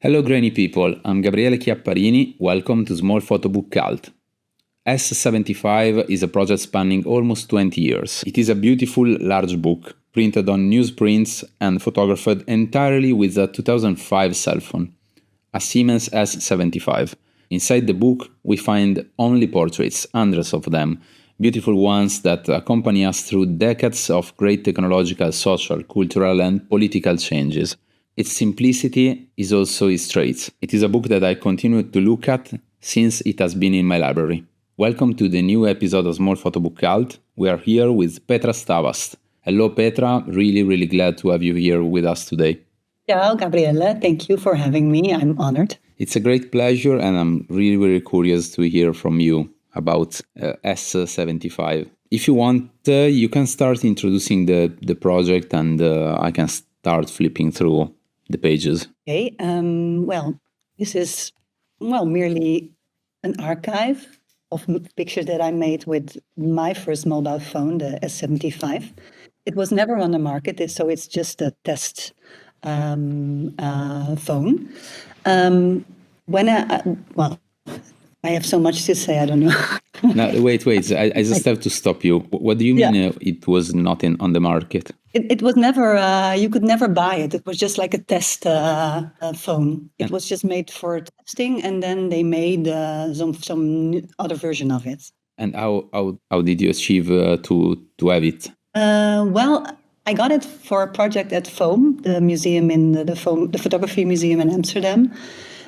Hello grainy people, I'm Gabriele Chiapparini, welcome to Small Photobook Cult. S75 is a project spanning almost 20 years. It is a beautiful, large book, printed on newsprints and photographed entirely with a 2005 cell phone, a Siemens S75. Inside the book, we find only portraits, hundreds of them, beautiful ones that accompany us through decades of great technological, social, cultural and political changes. Its simplicity is also its traits. It is a book that I continue to look at since it has been in my library. Welcome to the new episode of Small Photobook Cult. We are here with Petra Stavast. Hello Petra, really glad to have you here with us today. Ciao Gabriele, thank you for having me. I'm honored. It's a great pleasure and I'm really curious to hear from you about S75. If you want, you can start introducing the project and I can start flipping through the pages. Okay, this is merely an archive of pictures that I made with my first mobile phone, the S75. It was never on the market, so it's just a test phone. I have so much to say, I don't know. Now, wait, I just have to stop you. What do you mean it was not on the market? It was never, you could never buy it. It was just like a test phone. It was just made for testing and then they made some other version of it. And how did you achieve to have it? I got it for a project at FOAM, the museum in the photography museum in Amsterdam.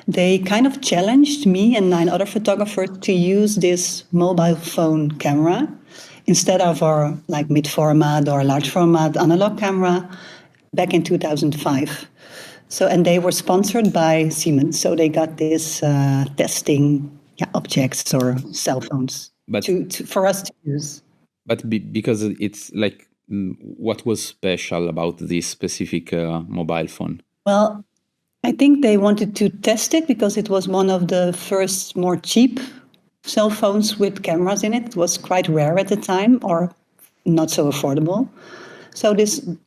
They kind of challenged me and 9 other photographers to use this mobile phone camera instead of our like mid-format or large format analog camera back in 2005. And they were sponsored by Siemens, so they got this testing objects or cell phones for us to use. But because it's like, what was special about this specific mobile phone? Well, I think they wanted to test it because it was one of the first more cheap cell phones with cameras in it. It was quite rare at the time or not so affordable. So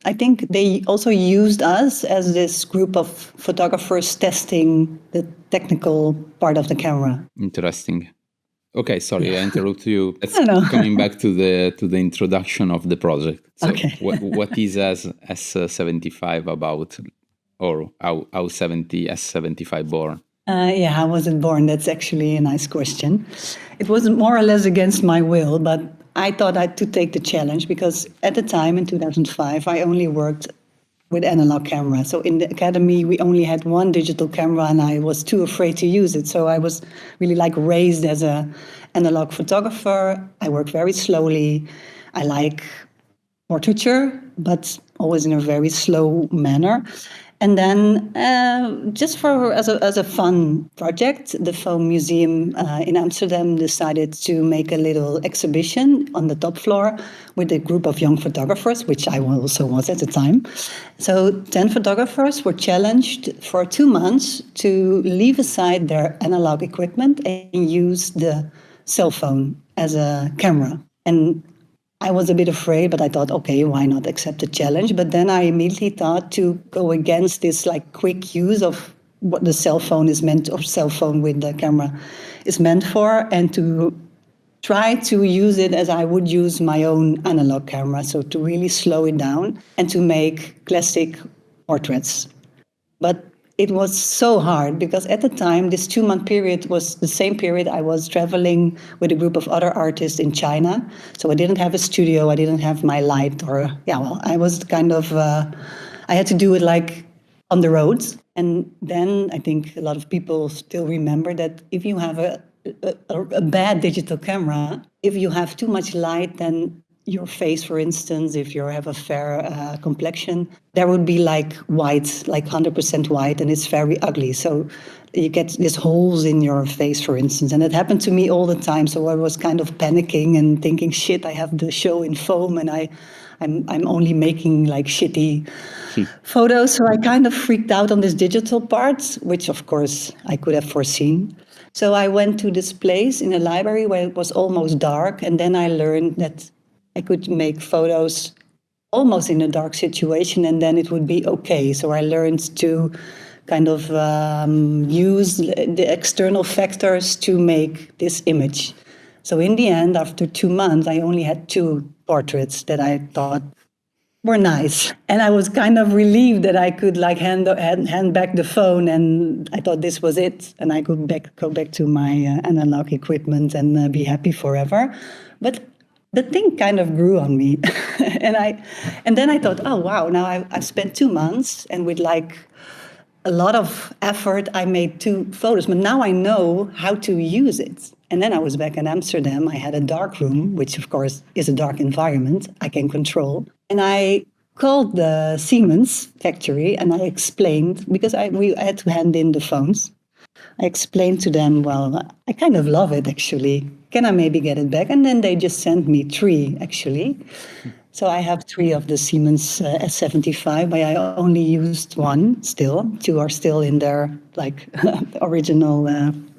I think they also used us as this group of photographers testing the technical part of the camera. Interesting. Okay, sorry, I interrupted you. Coming back to the introduction of the project. So okay. what is S75 about? Or how S75 born? How was it born? That's actually a nice question. It was more or less against my will, but I thought I had to take the challenge because at the time in 2005, I only worked with analog camera. So in the academy, we only had one digital camera and I was too afraid to use it. So I was really raised as an analog photographer. I work very slowly. I like portraiture, but always in a very slow manner. And then just as a fun project, the Foam Museum in Amsterdam decided to make a little exhibition on the top floor with a group of young photographers, which I also was at the time. So 10 photographers were challenged for 2 months to leave aside their analog equipment and use the cell phone as a camera. And I was a bit afraid, but I thought, okay, why not accept the challenge? But then I immediately thought to go against this quick use of what the cell phone is meant, or cell phone with the camera is meant for, and to try to use it as I would use my own analog camera. So to really slow it down and to make classic portraits. But it was so hard because at the time, this 2-month period was the same period I was traveling with a group of other artists in China. So I didn't have a studio, I didn't have my light, I was kind of, I had to do it on the roads. And then I think a lot of people still remember that if you have a bad digital camera, if you have too much light, then your face, for instance, if you have a fair complexion, there would be white, 100% white, and it's very ugly. So you get these holes in your face, for instance. And it happened to me all the time. So I was kind of panicking and thinking, shit, I have the show in foam and I'm only making shitty photos. So I kind of freaked out on this digital part, which of course I could have foreseen. So I went to this place in a library where it was almost dark. And then I learned that I could make photos almost in a dark situation and then it would be okay. So I learned to kind of use the external factors to make this image. So in the end, after 2 months, I only had 2 portraits that I thought were nice. And I was kind of relieved that I could like hand back the phone, and I thought this was it. And I could go back to my analog equipment and be happy forever. But the thing kind of grew on me. and then I thought, oh, wow, now I've spent 2 months, and with like a lot of effort, I made 2 photos, but now I know how to use it. And then I was back in Amsterdam. I had a dark room, which of course is a dark environment I can control. And I called the Siemens factory and I explained, because we had to hand in the phones. I explained to them, well, I kind of love it actually. Can I maybe get it back? And then they just sent me 3 actually. So I have 3 of the Siemens S75, but I only used 1 still. 2 are still in their like original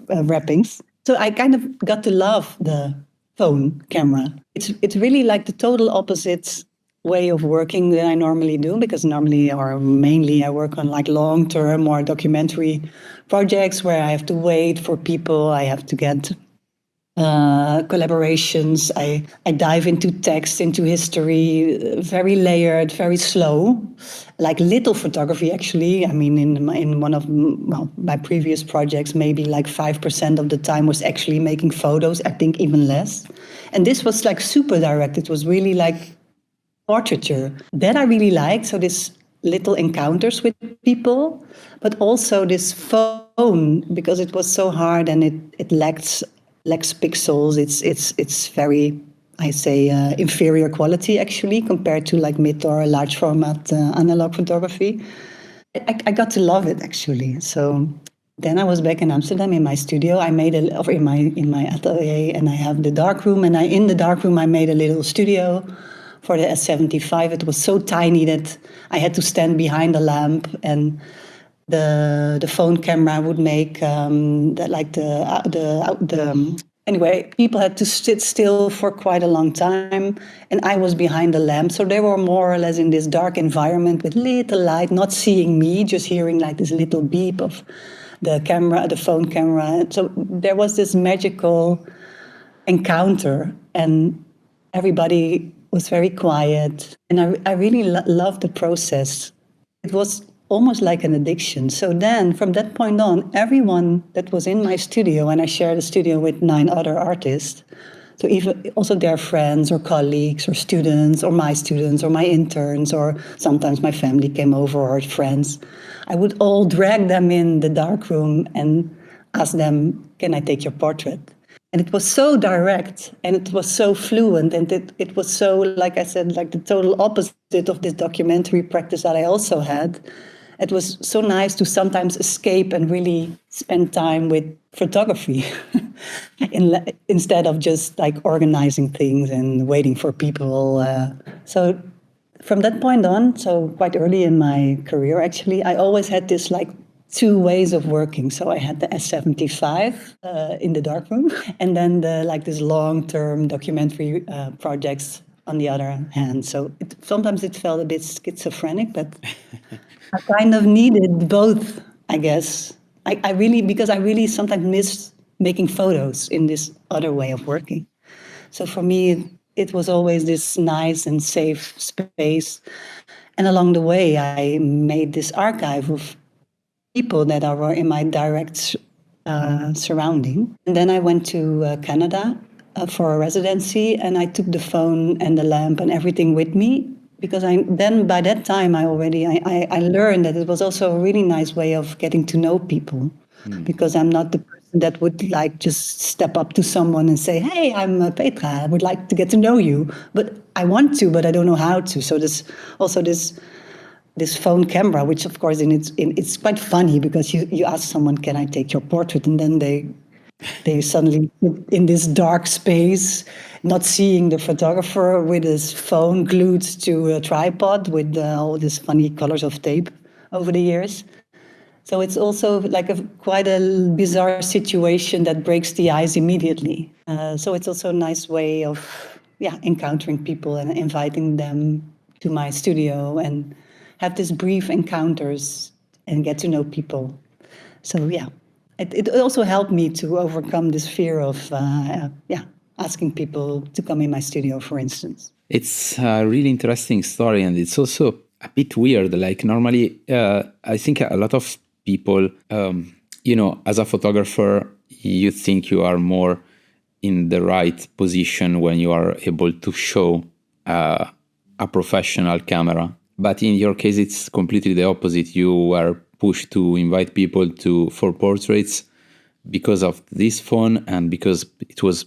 wrappings. So I kind of got to love the phone camera. It's really like the total opposite way of working than I normally do, because normally or mainly I work on like long-term or documentary projects where I have to wait for people, I have to get collaborations, I dive into text, into history, very layered, very slow, like little photography actually. I mean, in one of my previous projects, maybe like 5% of the time was actually making photos, I think even less. And this was like super direct. It was really like portraiture that I really liked. So this little encounters with people, but also this phone, because it was so hard and it lacks pixels. It's very, I say, inferior quality actually compared to like mid or large format analog photography. I got to love it actually. So then I was back in Amsterdam in my studio. I made in my atelier, and I have the dark room. And in the dark room I made a little studio for the S75. It was so tiny that I had to stand behind a lamp, and the phone camera would make anyway, people had to sit still for quite a long time, and I was behind the lamp. So they were more or less in this dark environment with little light, not seeing me, just hearing like this little beep of the camera, the phone camera. So there was this magical encounter, and everybody was very quiet. And I really loved the process. It was almost like an addiction. So then, from that point on, everyone that was in my studio, and I shared a studio with 9 other artists, so even also their friends or colleagues or students or my interns, or sometimes my family came over or friends, I would all drag them in the dark room and ask them, can I take your portrait? And it was so direct, and it was so fluent, and it was so, like I said, like the total opposite of this documentary practice that I also had. It was so nice to sometimes escape and really spend time with photography instead of just like organizing things and waiting for people. So from that point on, so quite early in my career, actually, I always had this like 2 ways of working. So I had the S75 in the darkroom, and then this long-term documentary projects on the other hand. So sometimes it felt a bit schizophrenic, but I kind of needed both, I guess. I really sometimes miss making photos in this other way of working. So for me, it was always this nice and safe space. And along the way, I made this archive of people that were in my direct surrounding. And then I went to Canada for a residency, and I took the phone and the lamp and everything with me, because by that time I learned that it was also a really nice way of getting to know people, because I'm not the person that would like just step up to someone and say, hey, I'm Petra, I would like to get to know you, but I want to, but I don't know how to. So this phone camera, which of course it's quite funny, because you ask someone, can I take your portrait? And then they suddenly in this dark space, not seeing the photographer with his phone glued to a tripod with all these funny colors of tape over the years. So it's also like quite a bizarre situation that breaks the ice immediately. So it's also a nice way of encountering people and inviting them to my studio and have these brief encounters and get to know people. So yeah, it also helped me to overcome this fear of asking people to come in my studio, for instance. It's a really interesting story, and it's also a bit weird. Like normally, I think a lot of people, as a photographer, you think you are more in the right position when you are able to show a professional camera. But in your case, it's completely the opposite. You were pushed to invite people for portraits because of this phone and because it was,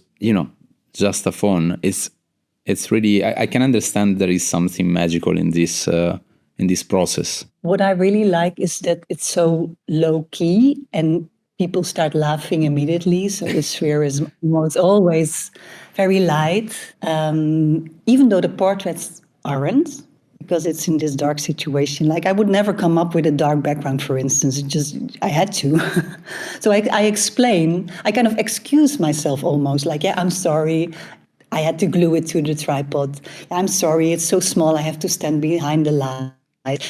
just a phone. It's really, I can understand there is something magical in this process. What I really like is that it's so low key and people start laughing immediately. So the sphere is almost always very light, even though the portraits aren't, because it's in this dark situation. Like I would never come up with a dark background, for instance. I had to. So I explain, I kind of excuse myself almost like, yeah, I'm sorry. I had to glue it to the tripod. I'm sorry, it's so small, I have to stand behind the light.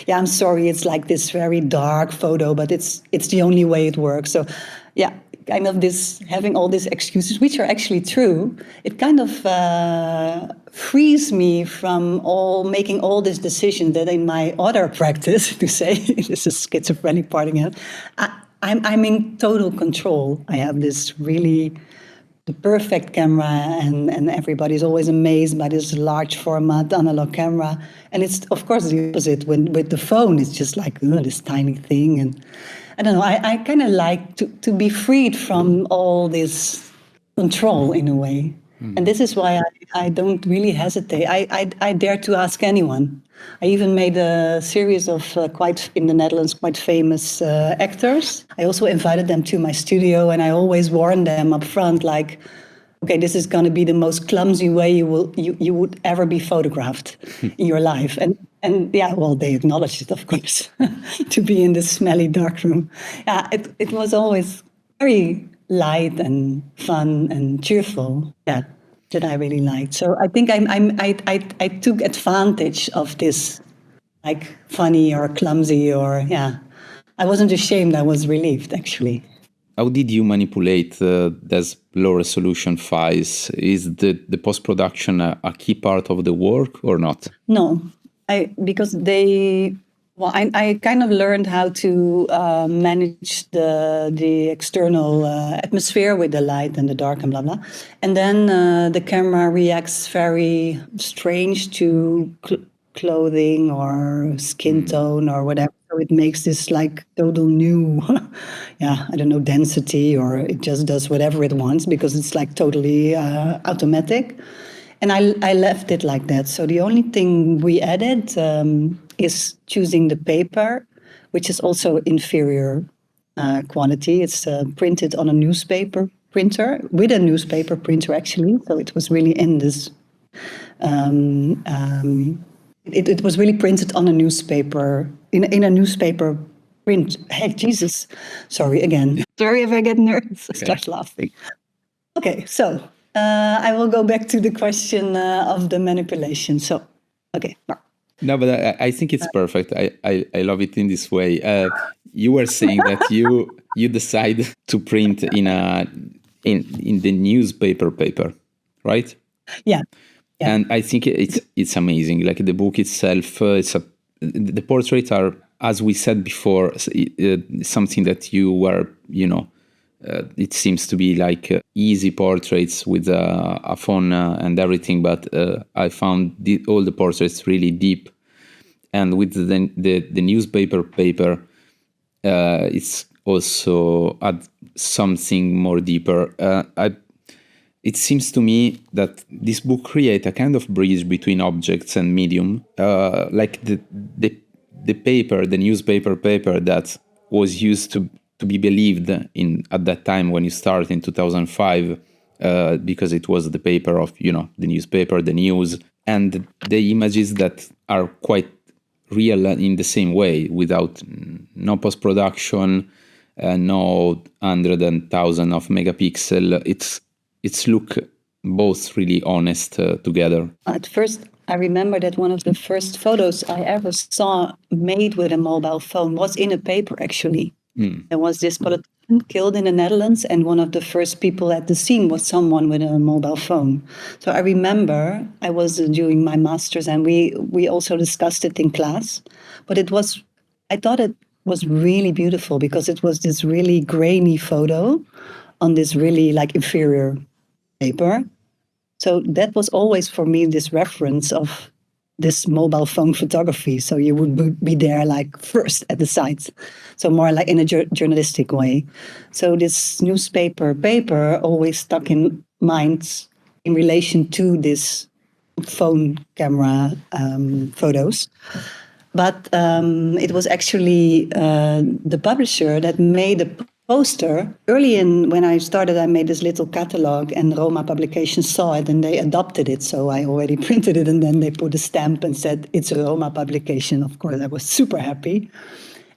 Yeah, I'm sorry, it's like this very dark photo, but it's the only way it works. So yeah, kind of this, having all these excuses, which are actually true, it kind of frees me from making all these decisions that in my other practice, to say, this is schizophrenic part again, I'm in total control. I have this really the perfect camera, and everybody's always amazed by this large format analog camera. And it's, of course, the opposite. With the phone, it's just like this tiny thing. And I don't know, I kind of like to be freed from all this control in a way. And this is why I don't really hesitate. I dare to ask anyone. I even made a series of in the Netherlands, quite famous actors. I also invited them to my studio, and I always warn them up front, like, okay, this is going to be the most clumsy way you would ever be photographed in your life. And yeah, well, they acknowledged it, of course, to be in this smelly dark room. Yeah, it was always very light and fun and cheerful. Yeah, that I really liked. So I think I took advantage of this, like funny or clumsy or I wasn't ashamed. I was relieved, actually. How did you manipulate those low resolution files? Is the post-production a key part of the work or not? No, because I kind of learned how to manage the external atmosphere with the light and the dark and blah, blah. And then the camera reacts very strange to clothing or skin tone or whatever. So it makes this like total new, I don't know, density, or it just does whatever it wants because it's like totally automatic. And I left it like that. So the only thing we added is choosing the paper, which is also inferior quality. It's printed on a newspaper printer, with a newspaper printer actually. So it was really in this, it was really printed on a newspaper, in a newspaper print. Hey, Jesus. Sorry again. Sorry if I get nervous. I start laughing. Okay, so I will go back to the question of the manipulation. So, okay. No, but I think it's perfect. I love it in this way. You were saying that you decide to print in the newspaper paper, right? Yeah. And I think it's amazing. Like the book itself, the portraits are, as we said before, something that you were, it seems to be like easy portraits with a phone and everything, but I found all the portraits really deep. And with the newspaper paper, it's also add something more deeper. It seems to me that this book creates a kind of bridge between objects and medium, like the paper, the newspaper paper that was used to be believed in at that time when you started in 2005, because it was the paper of the newspaper, the news, and the images that are quite real in the same way, without no post-production, no 100,000 of megapixel. It's look both really honest together. At first, I remember that one of the first photos I ever saw made with a mobile phone was in a paper, actually. There was this politician killed in the Netherlands, and one of the first people at the scene was someone with a mobile phone. So I remember I was doing my master's, and we also discussed it in class. But I thought it was really beautiful because it was this really grainy photo on this really like inferior paper. So that was always for me this reference of this mobile phone photography. So you would be there like first at the site. So more like in a journalistic way. So this newspaper paper always stuck in mind in relation to this phone camera photos. But it was actually the publisher that made a poster. When I started, I made this little catalog, and ROMA Publications saw it and they adopted it. So I already printed it, and then they put a stamp and said, it's a ROMA publication. Of course, I was super happy.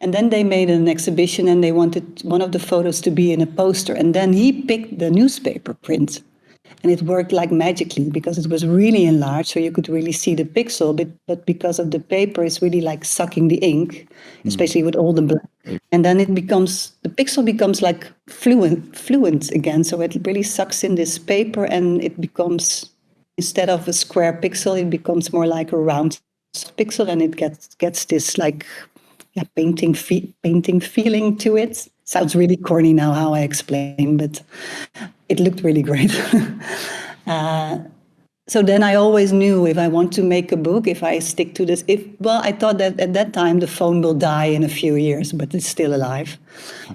And then they made an exhibition, and they wanted one of the photos to be in a poster. And then he picked the newspaper print. And it worked like magically because it was really enlarged, so you could really see the pixel. But because of the paper, it's really like sucking the ink, especially with all the black. And then the pixel becomes like fluent again. So it really sucks in this paper, and it becomes, instead of a square pixel, it becomes more like a round pixel, and it gets this like painting feeling to it. Sounds really corny now how I explain, but it looked really great. So then I always knew if I want to make a book, if I stick to this, I thought that at that time the phone will die in a few years, but it's still alive.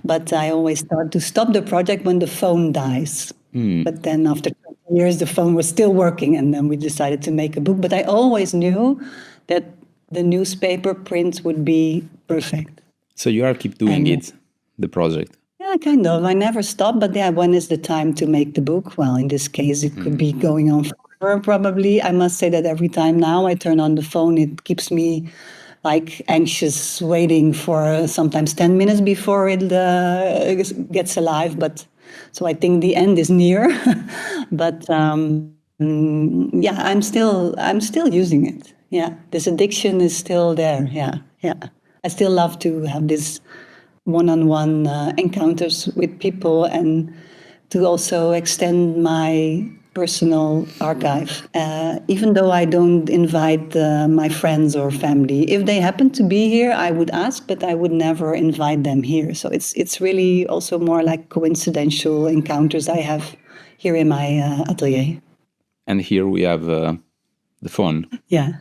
But I always thought to stop the project when the phone dies. But then after 20 years, the phone was still working, and then we decided to make a book. But I always knew that the newspaper print would be perfect. So you are keep doing the project? Yeah, kind of. I never stop, but when is the time to make the book? Well, in this case, it could be going on forever, probably. I must say that every time now I turn on the phone, it keeps me like anxious, waiting for sometimes 10 minutes before it gets alive. But so I think the end is near. But yeah, I'm still using it. Yeah, this addiction is still there. Yeah. I still love to have this one-on-one encounters with people, and to also extend my personal archive. Even though I don't invite my friends or family, if they happen to be here, I would ask, but I would never invite them here. So it's really also more like coincidental encounters I have here in my atelier. And here we have the phone. Yeah.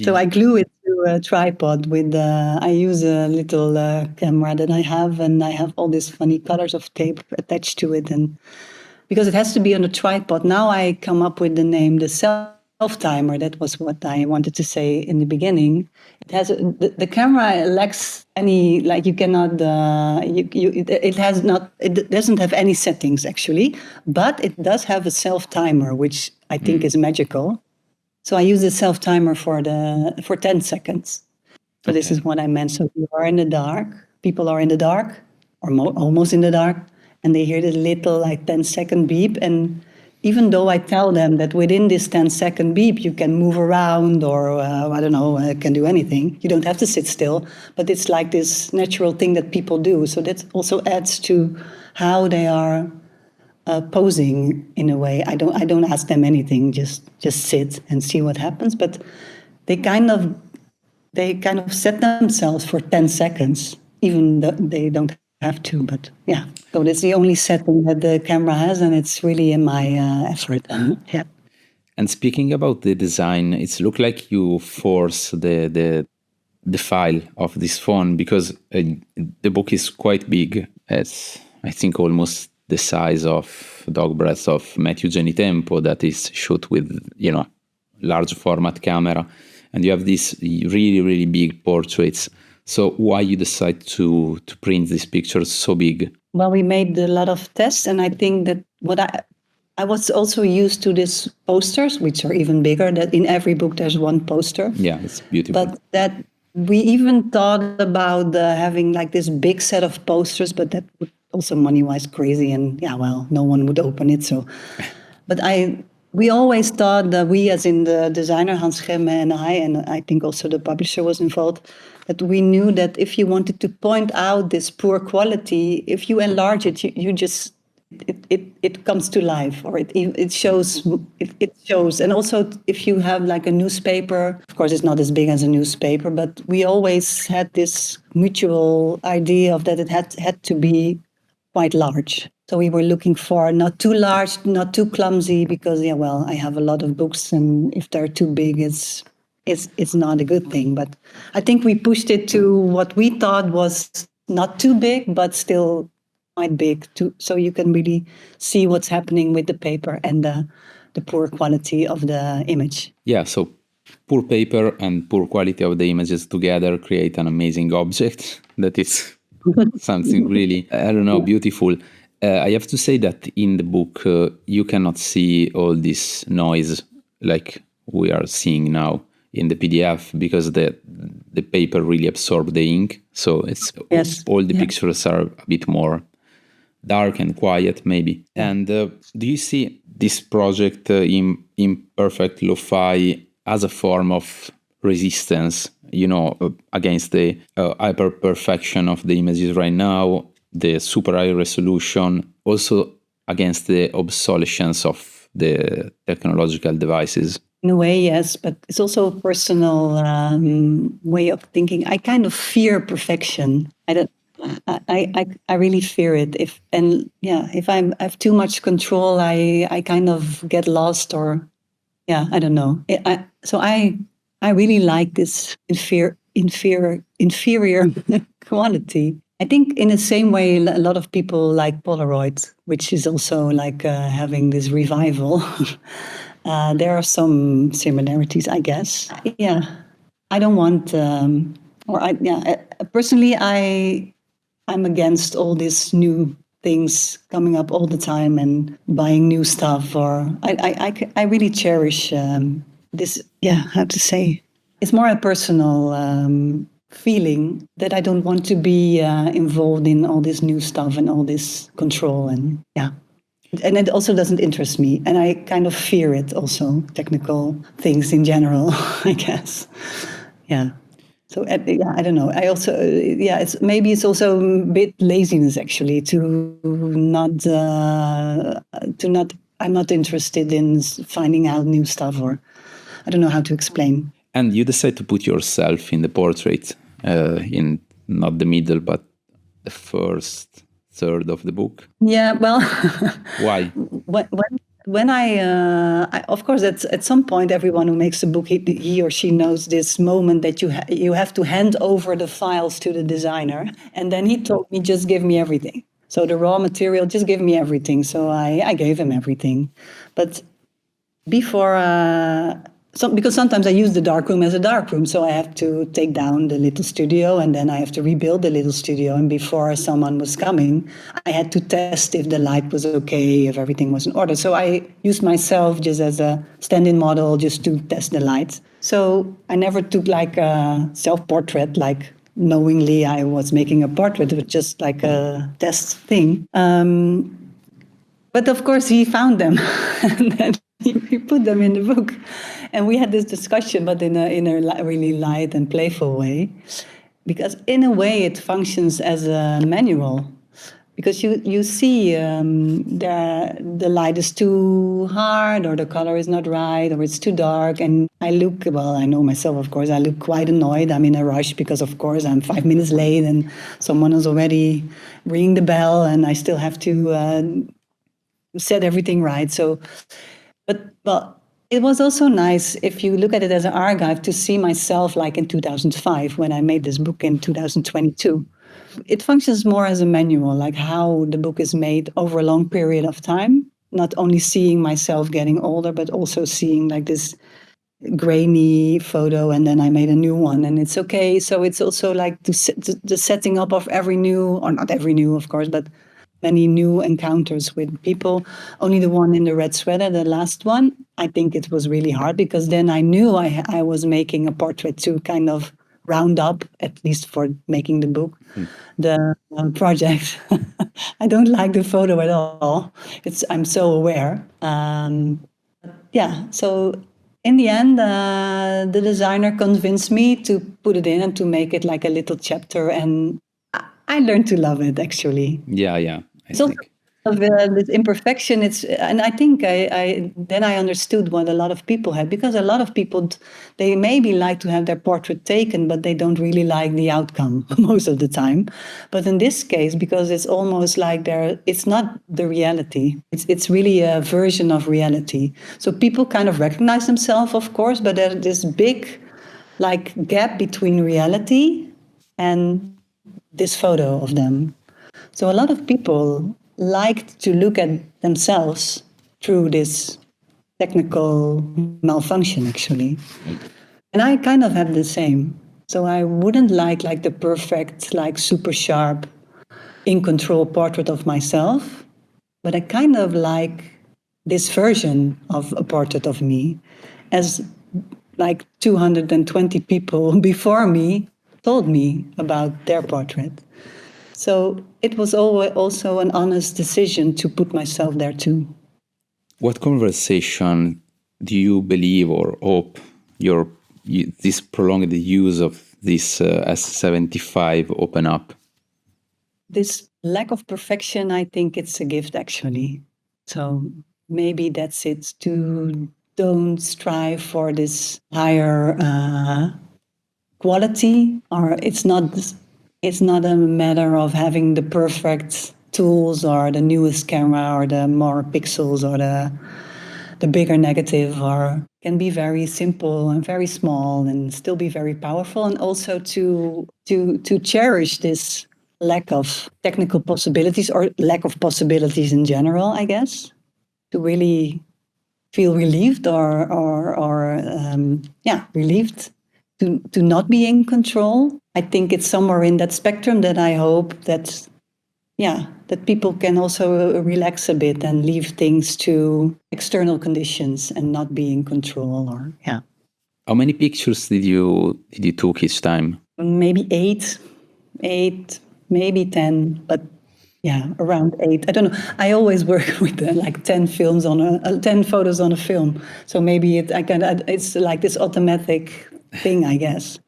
So I glue it to a tripod with, I use a little camera that I have, and I have all these funny colors of tape attached to it. And because it has to be on a tripod, now I come up with the name, the self-timer. That was what I wanted to say in the beginning. It has, the camera lacks any, like you cannot, it doesn't have any settings actually, but it does have a self-timer, which I think is magical. So I use the self-timer for 10 seconds. So this is what I meant. So you are in the dark, people are in the dark, or almost in the dark, and they hear the little like 10-second beep. And even though I tell them that within this 10-second beep, you can move around or, I don't know, can do anything. You don't have to sit still, but it's like this natural thing that people do. So that also adds to how they are posing in a way. I don't ask them anything, just sit and see what happens. But they kind of set themselves for 10 seconds, even though they don't have to. But yeah, so that's the only setting that the camera has, and it's really in my effort. Yeah. And speaking about the design, it's looked like you force the file of this phone, because the book is quite big. It's, I think, almost the size of Dog Breath of Matthew Genitempo, that is shot with, large format camera. And you have these really, really big portraits. So why you decide to print these pictures so big? Well, we made a lot of tests, and I think that I was also used to these posters, which are even bigger, that in every book there's one poster. Yeah, it's beautiful. But that we even thought about having like this big set of posters, but that would also money-wise crazy, and no one would open it. So, but we always thought that we, as in the designer Hans Gemme and I think also the publisher was involved, that we knew that if you wanted to point out this poor quality, if you enlarge it, you just it comes to life, or it shows. It shows. And also, if you have like a newspaper, of course, it's not as big as a newspaper, but we always had this mutual idea of that it had to be quite large. So we were looking for not too large, not too clumsy, because I have a lot of books, and if they're too big, it's not a good thing. But I think we pushed it to what we thought was not too big, but still quite big, so you can really see what's happening with the paper and the poor quality of the image. Yeah, so poor paper and poor quality of the images together create an amazing object that is something really, I don't know, beautiful. I have to say that in the book, you cannot see all this noise like we are seeing now in the PDF, because the paper really absorbed the ink. So it's all the pictures are a bit more dark and quiet, maybe. And do you see this project in Imperfect Lo-Fi as a form of resistance, against the hyper perfection of the images right now, the super high resolution, also against the obsolescence of the technological devices? In a way, yes, but it's also a personal way of thinking. I kind of fear perfection. I really fear it. If I have too much control, I kind of get lost, or I don't know. I really like this inferior quality. I think in the same way, a lot of people like Polaroid, which is also like having this revival. There are some similarities, I guess. Yeah, I don't want, personally, I'm against all these new things coming up all the time and buying new stuff. Or I really cherish this. Yeah, how to say? It's more a personal feeling that I don't want to be involved in all this new stuff and all this control, and and it also doesn't interest me, and I kind of fear it also, technical things in general, I guess. Yeah. So I don't know. I also it's also a bit laziness, actually, I'm not interested in finding out new stuff, or I don't know how to explain. And you decide to put yourself in the portrait, in not the middle, but the first third of the book. Yeah, well, why? When I of course, at some point, everyone who makes a book, he or she knows this moment that you have to hand over the files to the designer, and then he told me, just give me everything. So the raw material, just give me everything. So I gave him everything, but before. Because sometimes I use the darkroom as a darkroom, so I have to take down the little studio, and then I have to rebuild the little studio. And before someone was coming, I had to test if the light was okay, if everything was in order. So I used myself just as a stand-in model, just to test the lights. So I never took like a self-portrait, like knowingly I was making a portrait. It was just like a test thing. But of course, he found them, and then he put them in the book. And we had this discussion, but in a really light and playful way, because in a way it functions as a manual. Because you see the light is too hard, or the color is not right, or it's too dark. And I know myself, of course, I look quite annoyed. I'm in a rush because, of course, I'm 5 minutes late and someone is already ringing the bell, and I still have to set everything right. So, but it was also nice, if you look at it as an archive, to see myself like in 2005 when I made this book in 2022. It functions more as a manual, like how the book is made over a long period of time, not only seeing myself getting older, but also seeing like this grainy photo, and then I made a new one, and it's okay. So it's also like the setting up of every new, or not every new, of course, but many new encounters with people. Only the one in the red sweater, the last one, I think it was really hard, because then I knew I was making a portrait to kind of round up, at least for making the book, the project. I don't like the photo at all. I'm so aware. yeah, so in the end, the designer convinced me to put it in and to make it like a little chapter, and I learned to love it actually. Yeah, I It's also think. of this imperfection. And I think I understood what a lot of people had, because a lot of people, they maybe like to have their portrait taken, but they don't really like the outcome most of the time. But in this case, because it's almost like it's not the reality. It's really a version of reality. So people kind of recognize themselves, of course, but there's this big like gap between reality and this photo of them. So a lot of people liked to look at themselves through this technical malfunction, actually. And I kind of have the same. So I wouldn't like the perfect, like super sharp, in control portrait of myself, but I kind of like this version of a portrait of me, as like 220 people before me told me about their portrait. So it was also an honest decision to put myself there too. What conversation do you believe or hope this prolonged use of this S75 open up? This lack of perfection, I think it's a gift actually. So maybe that's it. To don't strive for this higher quality, or it's not a matter of having the perfect tools or the newest camera or the more pixels or the bigger negative, or can be very simple and very small and still be very powerful, and also to cherish this lack of technical possibilities or lack of possibilities in general, I guess, to really feel relieved or relieved to not be in control. I think it's somewhere in that spectrum that I hope that people can also relax a bit and leave things to external conditions and not be in control. Or How many pictures did you took each time? Maybe eight, maybe 10, but around 8. I don't know. I always work with like 10 films on 10 photos on a film. So maybe it's like this automatic thing, I guess,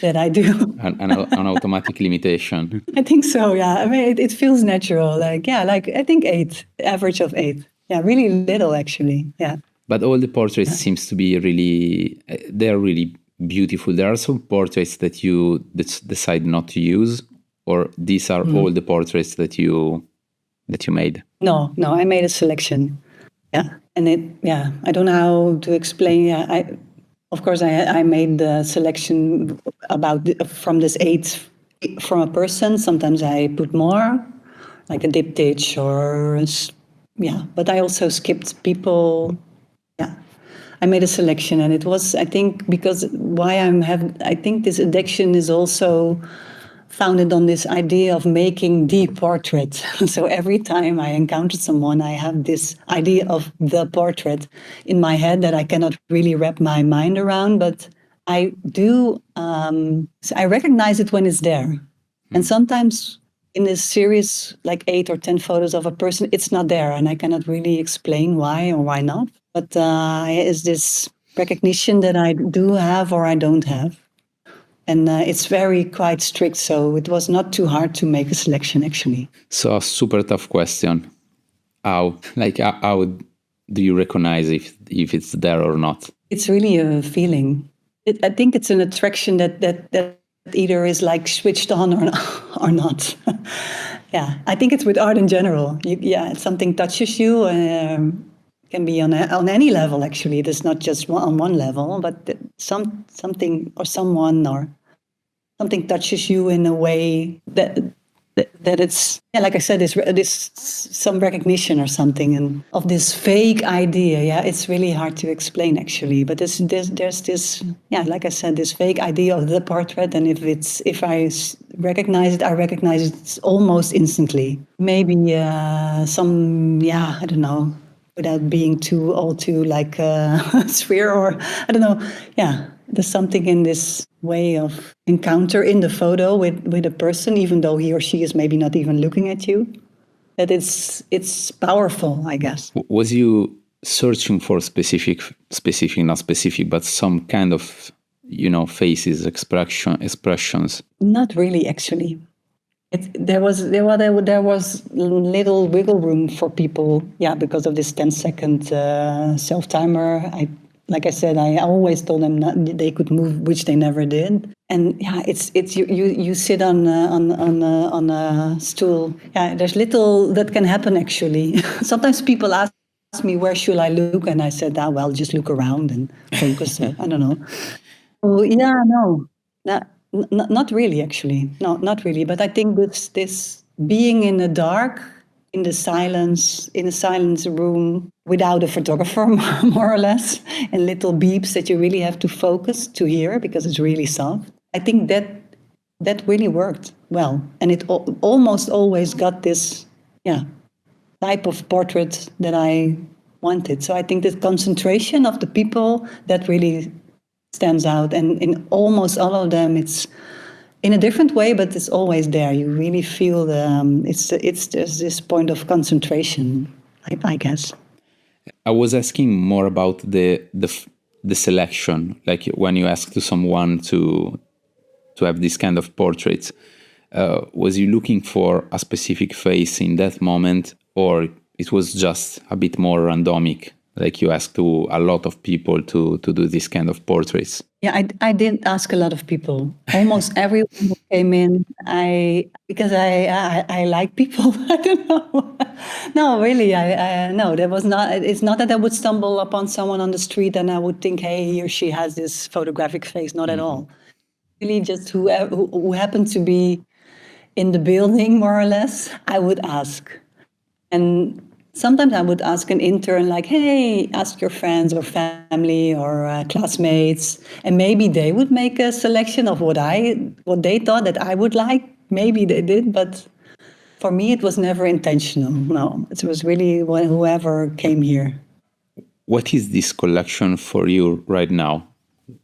that I do. An automatic limitation. I think so. Yeah. I mean, it feels natural. Like I think 8, average of 8. Yeah, really little actually. Yeah. But all the portraits seems to be really, they're really beautiful. There are some portraits that you decide not to use, or these are all the portraits that you made? No, I made a selection. Yeah. And I don't know how to explain. Yeah, of course, I made the selection from this 8 from a person. Sometimes I put more, like a diptych but I also skipped people. Yeah, I made a selection, and it was, I think, because I think this addiction is also founded on this idea of making the portrait. So every time I encounter someone, I have this idea of the portrait in my head that I cannot really wrap my mind around, but I do, I recognize it when it's there. And sometimes in this series, like 8 or 10 photos of a person, it's not there, and I cannot really explain why or why not. But is this recognition that I do have or I don't have. And it's quite strict, so it was not too hard to make a selection, actually. So a super tough question. How do you recognize if it's there or not? It's really a feeling. I think it's an attraction that either is like switched on or not. Yeah, I think it's with art in general. Something touches you. Can be on any level, actually. It is not just on one level, but something or someone or something touches you in a way that it's, like I said, this some recognition or something, and of this vague idea. Yeah, it's really hard to explain, actually. But there's this, like I said, this vague idea of the portrait, and if I recognize it almost instantly. Maybe I don't know, without being too like a sphere, or I don't know. Yeah, there's something in this way of encounter in the photo with a person, even though he or she is maybe not even looking at you, that it's powerful, I guess. Was you searching for specific, not specific, but some kind of, faces, expressions? Not really, actually. There was little wiggle room for people, because of this 10-second self-timer. Like I said, I always told them they could move, which they never did. And it's you sit on a stool. There's little that can happen actually. Sometimes people ask me, where should I look? And I said, well, just look around and focus. I don't know. Oh no, not really actually. No, not really. But I think this being in the dark, in a silence room without a photographer, more or less, and little beeps that you really have to focus to hear because it's really soft. I think that really worked well, and it almost always got this type of portrait that I wanted. So I think the concentration of the people that really stands out, and in almost all of them, it's in a different way, but it's always there. You really feel there's this point of concentration, I guess. I was asking more about the selection, like when you ask to someone to have this kind of portraits. Was you looking for a specific face in that moment, or it was just a bit more randomic? Like you asked to a lot of people to do this kind of portraits? Yeah, I did ask a lot of people. Almost everyone who came in, because I like people. I don't know. No, really, no. There was not. It's not that I would stumble upon someone on the street and I would think, hey, he or she has this photographic face. Not at all. Really, just who happened to be in the building, more or less, I would ask. And sometimes I would ask an intern, like, hey, ask your friends or family or classmates, and maybe they would make a selection of what they thought that I would like. Maybe they did, but for me, it was never intentional. No, it was really whoever came here. What is this collection for you right now,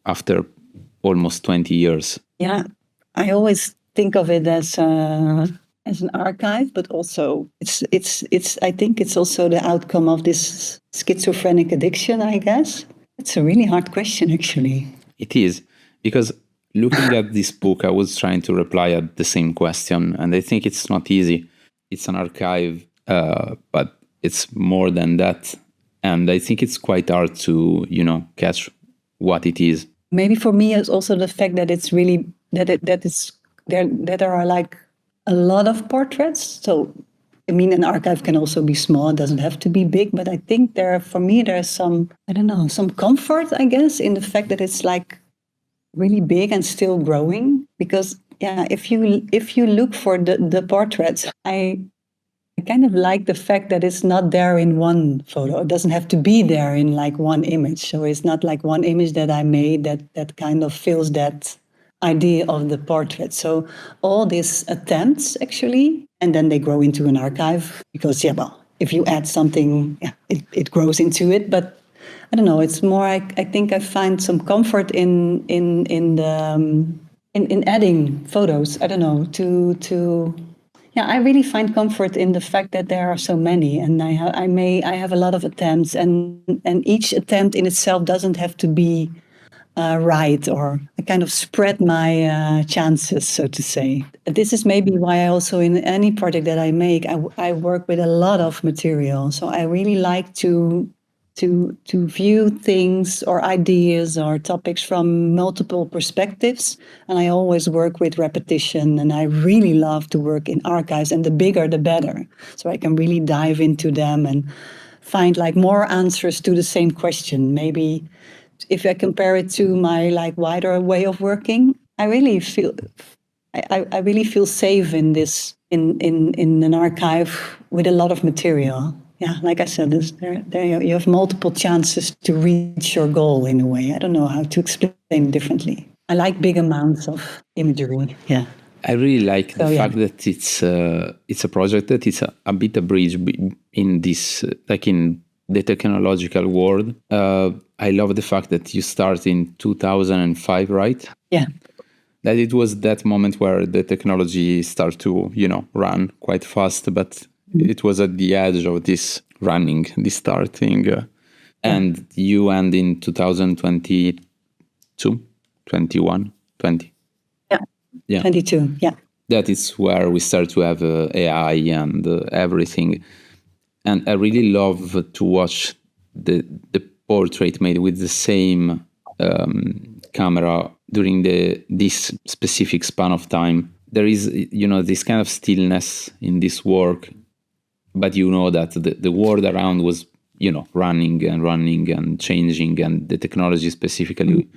after almost 20 years? Yeah, I always think of it as an archive, but also I think it's also the outcome of this schizophrenic addiction, I guess. It's a really hard question, actually. It is, because looking at this book, I was trying to reply at the same question, and I think it's not easy. It's an archive, but it's more than that. And I think it's quite hard to, catch what it is. Maybe for me, it's also the fact that it's really, that there are like a lot of portraits. So, I mean, an archive can also be small. It doesn't have to be big. But I think for me, there's some, some comfort, I guess, in the fact that it's like really big and still growing. Because, if you look for the portraits, I kind of like the fact that it's not there in one photo. It doesn't have to be there in like one image. So it's not like one image that I made that kind of fills that idea of the portrait. So all these attempts actually, and then they grow into an archive because, if you add something, it grows into it. But I don't know, it's more, I think I find some comfort in adding photos. I don't know, I really find comfort in the fact that there are so many, and I have a lot of attempts, and each attempt in itself doesn't have to be right, or I kind of spread my chances, so to say. This is maybe why I also, in any project that I make, I work with a lot of material. So I really like to view things or ideas or topics from multiple perspectives. And I always work with repetition, and I really love to work in archives, and the bigger the better. So I can really dive into them and find like more answers to the same question. Maybe if I compare it to my like wider way of working, I really feel safe in this in an archive with a lot of material. Yeah, like I said, there you have multiple chances to reach your goal in a way. I don't know how to explain it differently. I like big amounts of imagery. Yeah, I really like the fact that it's a project that is a bit a bridge in this, like in the technological world. I love the fact that you start in 2005, right? Yeah. That it was that moment where the technology started to, run quite fast, but it was at the edge of this starting. And you end in 2022, 21, 20. Yeah, 22, yeah. That is where we start to have AI and everything. And I really love to watch the portrait made with the same camera during this specific span of time. There is, this kind of stillness in this work, but that the world around was, running and changing, and the technology specifically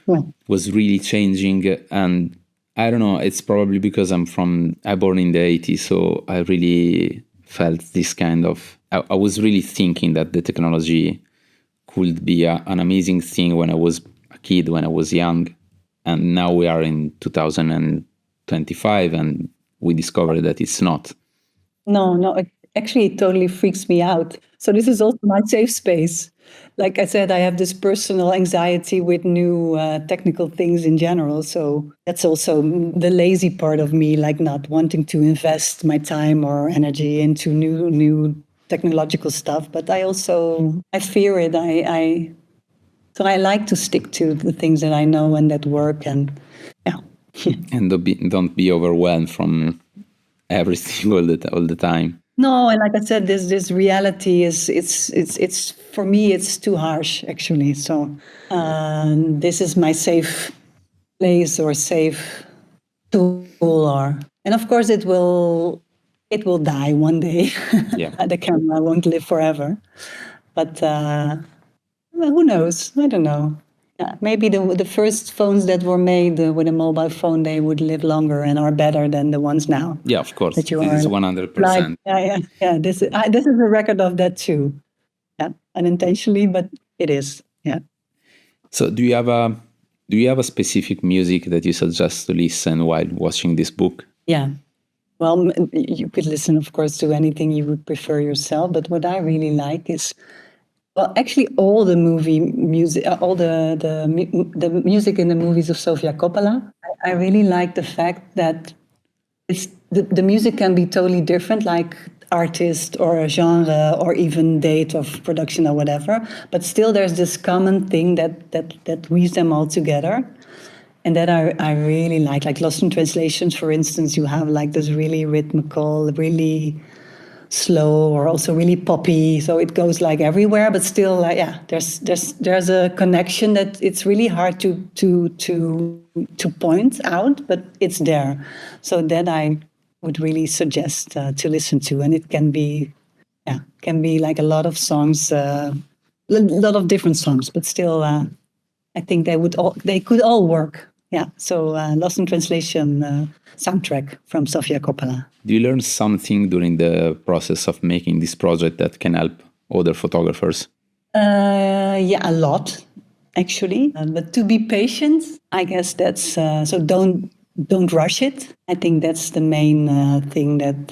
was really changing. And I don't know, it's probably because I'm born in the 80s, so I really felt this kind of, I was really thinking that the technology could be an amazing thing when I was a kid, when I was young. And now we are in 2025 and we discovered that it's not. No, actually it totally freaks me out. So this is also my safe space. Like I said, I have this personal anxiety with new technical things in general. So that's also the lazy part of me, like not wanting to invest my time or energy into new technological stuff. But I fear it. So I like to stick to the things that I know and that work. And yeah. And don't be overwhelmed from everything all the time. No, and like I said, this reality it's for me it's too harsh actually. So this is my safe place or safe tool, and of course it will die one day. Yeah. The camera won't live forever, but well, who knows? I don't know. Yeah, maybe the first phones that were made with a mobile phone, they would live longer and are better than the ones now. Yeah, of course. That you this is 100%. Yeah. This is a record of that too. Yeah, unintentionally, but it is. Yeah. So, do you have a specific music that you suggest to listen while watching this book? Yeah. Well, you could listen, of course, to anything you would prefer yourself. But what I really like is, well, actually, all the movie music, all the music in the movies of Sofia Coppola. I really like the fact that it's the music can be totally different, like artist or a genre or even date of production or whatever. But still, there's this common thing that weaves them all together, and that I really like. Like Lost in Translations, for instance, you have like this really rhythmical, really slow, or also really poppy, so it goes like everywhere, but still there's a connection that it's really hard to point out, but it's there. So that I would really suggest to listen to, and it can be like a lot of songs, a lot of different songs, but still I think they could all work. Yeah, so Lost in Translation soundtrack from Sofia Coppola. Do you learn something during the process of making this project that can help other photographers? Yeah, a lot, actually. But to be patient, I guess that's so. Don't rush it. I think that's the main thing that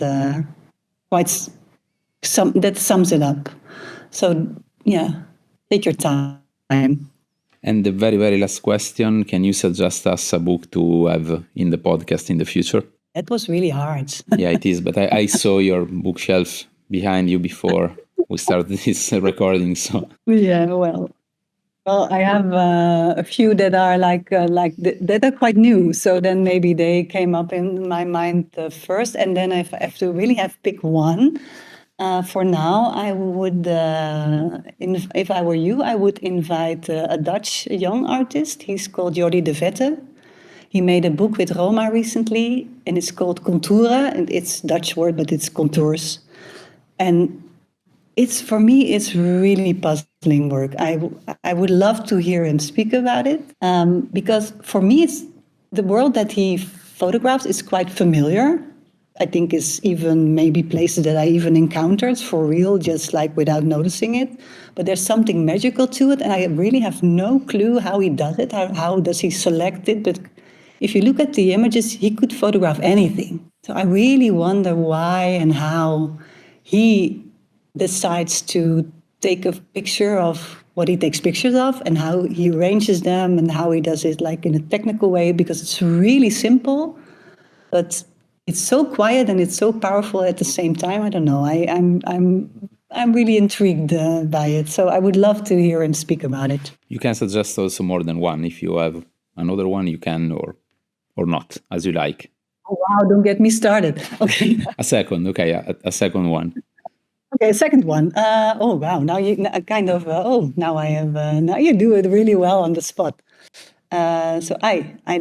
that sums it up. So yeah, take your time. And the very, very last question, can you suggest us a book to have in the podcast in the future? That was really hard. Yeah, it is. But I saw your bookshelf behind you before we started this recording. So yeah, well, I have a few that are that are quite new. So then maybe they came up in my mind first. And then if I have to really pick one, for now, I would, if I were you, I would invite a Dutch young artist. He's called Jordi de Vette. He made a book with ROMA recently, and it's called Contouren. And it's Dutch word, but it's contours. And for me, it's really puzzling work. I would love to hear him speak about it, because for me, it's the world that he photographs is quite familiar. I think is even maybe places that I even encountered for real, just like without noticing it. But there's something magical to it, and I really have no clue how he does it. How does he select it? But if you look at the images, he could photograph anything. So I really wonder why and how he decides to take a picture of what he takes pictures of, and how he arranges them, and how he does it like in a technical way, because it's really simple, but it's so quiet and it's so powerful at the same time. I don't know. I'm I'm really intrigued by it. So I would love to hear him speak about it. You can suggest also more than one. If you have another one, you can, or not, as you like. Oh, wow, don't get me started. Okay. A second, okay, a second one. Okay, second one. Oh, wow. Now you now I have, now you do it really well on the spot. So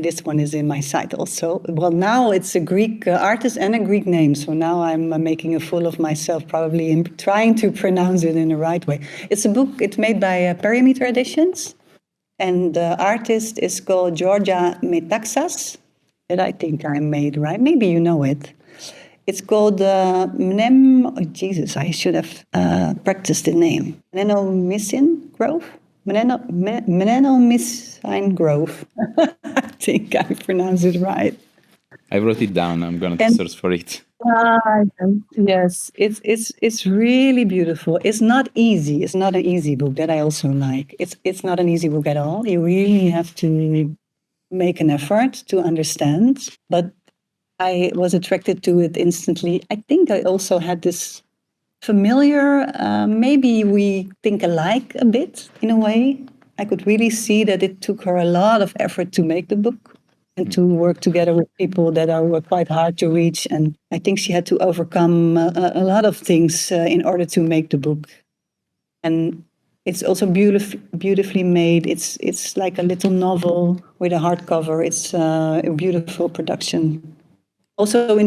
this one is in my site also. Well, now it's a Greek artist and a Greek name. So now I'm making a fool of myself, probably in trying to pronounce it in the right way. It's a book. It's made by Perimeter Editions, and the artist is called Georgia Metaxas. That I think I made right. Maybe you know it. It's called Mnem. Oh, Jesus, I should have practiced the name. Mnemosyne Grove. Mnemosyne Grove. I think I pronounced it right. I wrote it down. I'm going to search for it. Yes, it's really beautiful. It's not easy. It's not an easy book. That I also like. It's not an easy book at all. You really have to make an effort to understand. But I was attracted to it instantly. I think I also had this familiar, maybe we think alike a bit in a way. I could really see that it took her a lot of effort to make the book and to work together with people that were quite hard to reach. And I think she had to overcome a lot of things in order to make the book. And it's also beautifully made. It's like a little novel with a hardcover. It's a beautiful production. Also,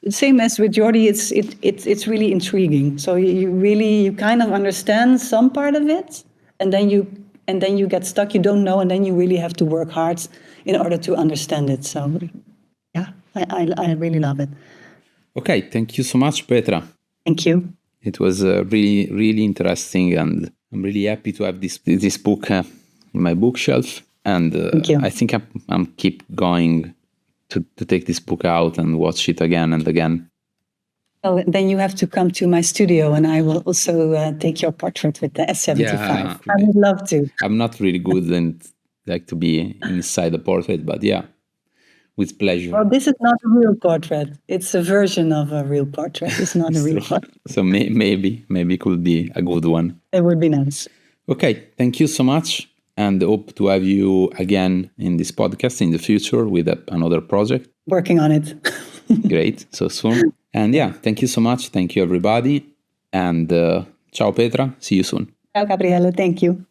same as with Jordi, it's really intriguing. So you kind of understand some part of it, and then you get stuck. You don't know, and then you really have to work hard in order to understand it. So, yeah, I really love it. Okay, thank you so much, Petra. Thank you. It was really, really interesting, and I'm really happy to have this book in my bookshelf. And Thank you. I think I'm keep going to take this book out and watch it again and again. Oh, then you have to come to my studio, and I will also take your portrait with the S75. Yeah, I would love to. I'm not really good and like to be inside the portrait, but yeah, with pleasure. Well, this is not a real portrait. It's a version of a real portrait. It's not a real portrait. So maybe it could be a good one. It would be nice. Okay, thank you so much, and hope to have you again in this podcast in the future with another project. Working on it. Great, so soon. And yeah, thank you so much. Thank you, everybody. And ciao, Petra. See you soon. Ciao, Gabriele. Thank you.